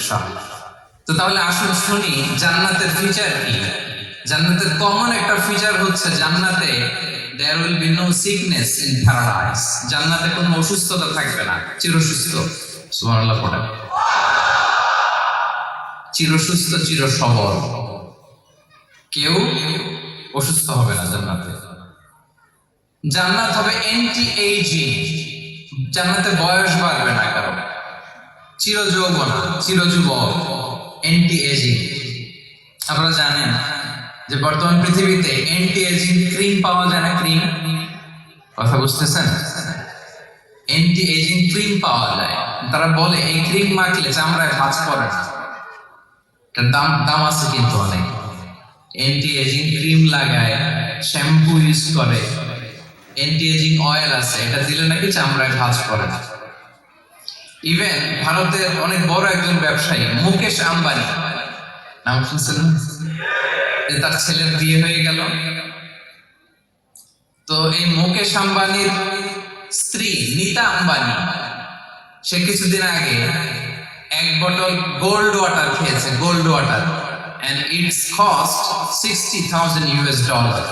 ইনশাআল্লাহ। তো তাহলে আসুন শুনি জান্নাতের ফিচার কি। জান্নাতের কমন একটা ফিচার হচ্ছে জান্নাতে there will be no sickness in paradise। জান্নাতে কোনো অসুস্থতা থাকবে না, চিরসুস্থ। সুবহানাল্লাহ পড়েন। চিরসুস্থ, চির সবল, কেউ অসুস্থ হবে না জান্নাতে। জান্নাত হবে এন্টি এইজিং, জান্নাতে বয়স বাড়বে না কারো, চির যৌবনা, চির যুবক, এন্টি এজিং। আপনারা জানেন যে বর্তমান পৃথিবীতে এন্টি এজিং ক্রিম পাওয়া যায় না? ক্রিম, কথা বুঝতেছেন? এন্টি এজিং ক্রিম পাওয়া যায়। তারা বলে এই ক্রিম মাখলে চামড়ায় ভাঁজ পড়ে না। এটার দাম আছে কিন্তু অনেক। এন্টি এজিং ক্রিম লাগায়, শ্যাম্পু ইউজ করে, এন্টি এজিং অয়েল আছে, এটা দিলে নাকি চামড়ায় ভাঁজ পড়ে না। ইভেন ভারতের অনেক বড় একজন ব্যবসায়ী মুকেশ আম্বানি, নাম শুনছেন? তার ছেলের বিয়ে হয়ে গেল। তো এই মুকেশ আম্বানির স্ত্রী নীতা আম্বানি, সে কিছুদিন আগে এক বোতল গোল্ড ওয়াটার খেয়েছে, gold water, and its cost $60,000।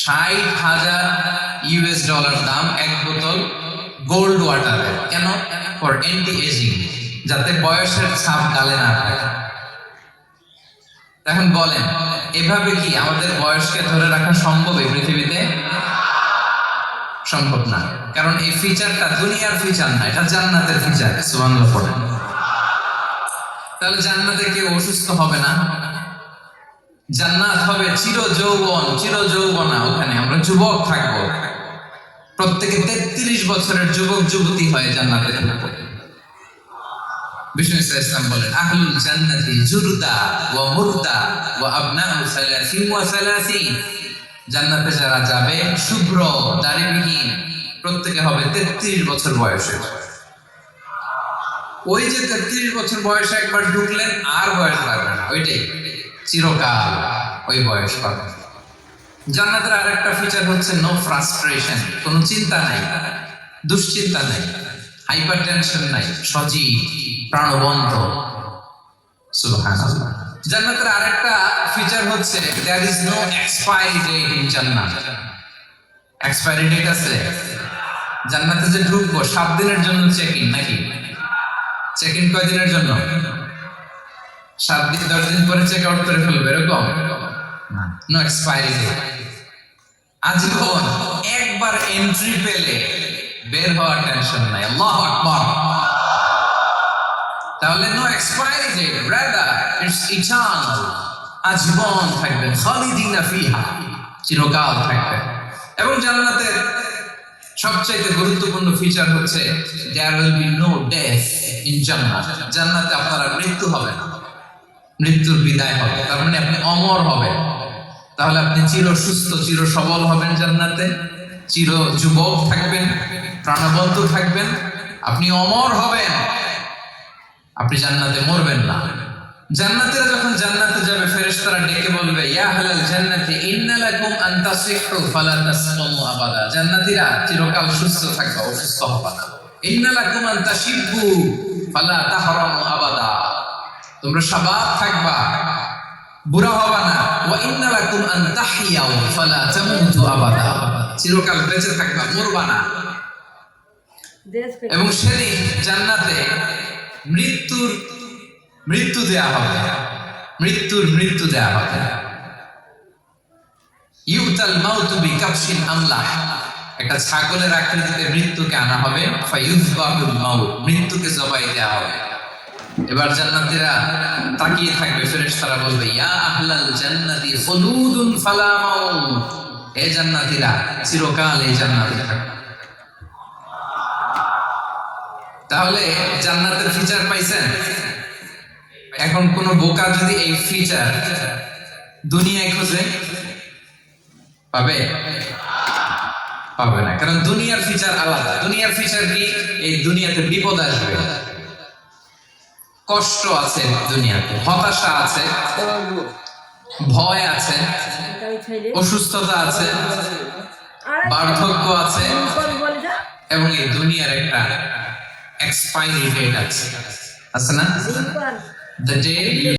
$60,000 দাম এক বোতল গোল্ড ওয়াটারের। কেন? ফর এন্টি এজিং, যাতে বয়সের ছাপ গালে না থাকে। এখন বলেন, এভাবে কি আমাদের বয়সকে ধরে রাখা সম্ভব এই পৃথিবীতে? সম্ভব না, কারণ এই ফিচারটা দুনিয়ার ফিচার না, এটা জান্নাতের ফিচার। সুবহানাল্লাহ পড়েন। তাহলে জান্নাতে কেউ অসুস্থ হবে না, জান্নাত হবে চির যৌবন, চির যৌবনা। ওখানে আমরা যুবক থাকবো, প্রত্যেকে 33 বছরের যুবক যুবতী হয়ে জান্নাতে থাকবো। বিষ্ণু ইসলাম বলেন, আহলুল জান্নাতি জুরদা ওয়া মুরদা ওয়া আবনাউ সালাসিন ওয়া সালাসিন। জান্নাতে যারা যাবে শুভ্র দাড়িবিহীন, প্রত্যেকে হবে 33 বছর বয়সের। ওই যে 33 বছর বয়সে একবার ঢুকলেন আর বয়স লাগবে না, ওইটাই চিরকাল ওই বয়স পাবে। জান্নাতের আরেকটা ফিচার হচ্ছে নো ফ্রাস্ট্রেশন, কোনো চিন্তা নাই, দুশ্চিন্তা নাই, হাইপার টেনশন নাই, সজীব প্রাণবন্ত। সুবহানাল্লাহ। জান্নাতের আরেকটা ফিচার হচ্ছে there is no expiry date in Jannat. Expiry date আছে? জান্নাতে যে ঢুকবো 7 দিনের জন্য চেক ইন, নাকি? চেক ইন কয় দিনের জন্য? 7 দিন, 10 দিন পরে চেক আউট করে ফেলবে, এরকম না। নো এক্সপায়ারি ডেট, আজীবন। একবার এন্ট্রি পেলে বের হওয়ার টেনশন নাই। আল্লাহু আকবার। তাহলে no expiry date, rather it's eternal, আজীবন থাকবেন, খালিদিনা ফিহা, চিরকাল থাকবেন। এবং জান্নাতের সবচেয়ে গুরুত্বপূর্ণ ফিচার হচ্ছে there will be no death in Jannat. জান্নাতে আপনার আর মৃত্যু হবে না, মৃত্যুর বিদায় হবে। তার মানে আপনি অমর হবেন। তাহলে আপনি চির সুস্থ, চির সবল হবেন জান্নাতে, চির যুবক থাকবেন, প্রাণবন্ত থাকবেন, আপনি অমর হবেন, আপনি জান্নাতে মরবেন না। জান্নাতীরা যখন জান্নাতে যাবে, ফেরেশতারা ডেকে বলবে, ইয়া আহলাল জান্নাতি ইন্না লাকুম আন তাসিহু ফালা তাসকামু আবাদা। জান্নাতীরা চিরকাল সুস্থ থাকবে, অসুস্থ হবে না। ইন্না লাকুম আন তাশিবু ফালা তাহরামু আবাদা। তোমরা শাবাব থাকবা, বুড়া হবে না। ওয়া ইন্না লাকুম আন তাহইয়াউ ফালা তামুতু আবাদা। চিরকাল বেঁচে থাকবা, মরবা না। এবং সেদিন জান্নাতে মৃত্যু দেয়া হবে, মৃত্যু দেয়া হবে। ইউতাল মাউতু বিকাবশিন আমলাহ, একটা ছাগলের আকৃতিতে মৃত্যুকে আনা হবে। ফায়ুযবাহুল মাউত, মৃত্যুকে জবাই দেয়া হবে। এবার জান্নাতীরা তাকিয়ে থাকবে, ফেরেশতারা বলবে, ইয়া আহলাল জান্নাতি খুলুদুন ফালা মাউত। হে জান্নাতীরা, চিরকাল এই জান্নাতে থাকবে। তাহলে জান্নাতের ফিচার পাইছেন? এখন কোন বোকা যদি এই ফিচার দুনিয়ায় খোঁজে, পাবে? পাবে না, কারণ দুনিয়ার ফিচার আলাদা। দুনিয়ার ফিচার কি? এই দুনিয়াতে বিপদ আসবে, কষ্ট আছে দুনিয়াতে, হতাশা আছে, ভয় আছে, অসুস্থতা আছে, বার্ধক্য আছে, এবং এই দুনিয়ার একটা এক্সপায়ারি ডেট আছে। আছে না? The day you